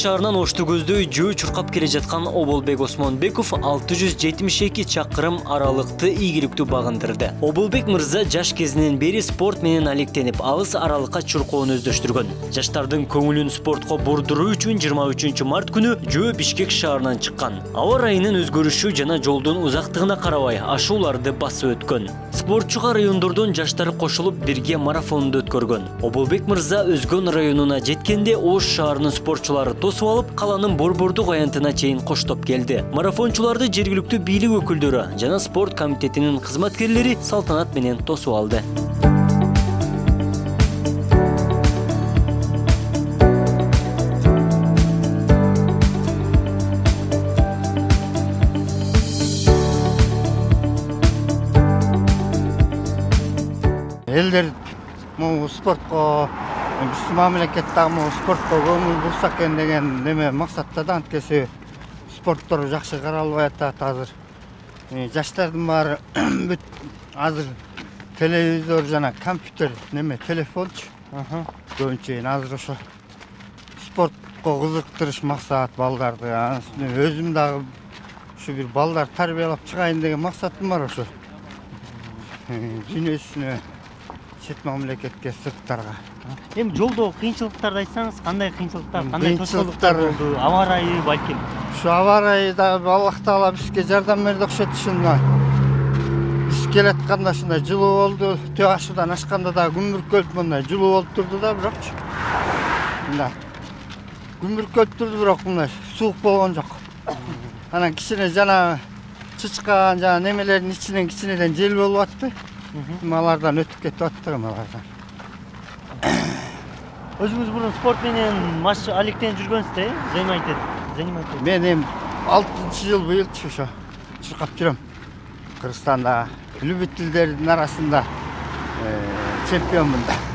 шаарынан Ошту көздөй жөө чуркап келе жаткан Оболбек Осмонбеков 672 чакырым аралыкты ийгиликтүү багындырды. Оболбек мырза жаш кезинен бери спорт менен алектенип, алыс аралыкка чуркоону өздөштүргөн. Жаштардын көңүлүн спортко бурдуруу үчүн 23 март күнү жөө Бишкек шаарынан чыккан. Аба ырайынын өзгөрүшү жана жолдун узактыгына карабай ашууларды басып өткөн. Спортчуга райондордон жаштар кошулуп бирге марафонду өткөргөн. Оболбек мырза Өзгөн районуна жеткенде Ош шаарынын спортчулары тосуп алып, каланын борбордук аянтына чейин коштоп келди. Марафончуларды жергиликтүү бийлик өкүлдөрү жана спорт комитетинин кызматкерлери салтанат менен тосуп алды. Элдер спортко, биздин мамлекеттеги спортко көңүл бурса экен деген неме максаттардан анткеси спорттор жакшы каралбай атат азыр. Жаштардын баары бүт азыр телевизор жана компьютер неме телефончу. Көбүнчө азыр ошо спортко кызыктырыш максат балдарды. Өзүм дагы ушу бир балдар тарбиялап чыгайын деген максатым бар ошо. Дүйнөсүнө чет мамлекетке, сырттарга. Эми жолдо кыйынчылыктарды айтсаңыз, кандай кыйынчылыктар, кандай тосолуктар болду? Аба ырайы балким. Ушу аба ырайы да Аллах таала бизге жардам берди окшойт ушунда. Биз келатканда ушундай жылуу болду. Төө ашуудан ашканда да күмбүркөлүп мындай жылуу болуп турду да, бирокчу. Мындай күмбүркөлүп турду, бирок мындай суук болгон жок. Анан кичине жана чычкан жана немелердин ичинен кичинеден жел болуп атты. Алардан өтүп кетип атты алардан. Өзүңүз мурун спорт менен маш алектенип жүргөнсүз да, занимайтет. Мен эми 6-жыл быйыл ошо чуркап жүрөм. Кыргызстанда любительдердин арасында чемпионмун да.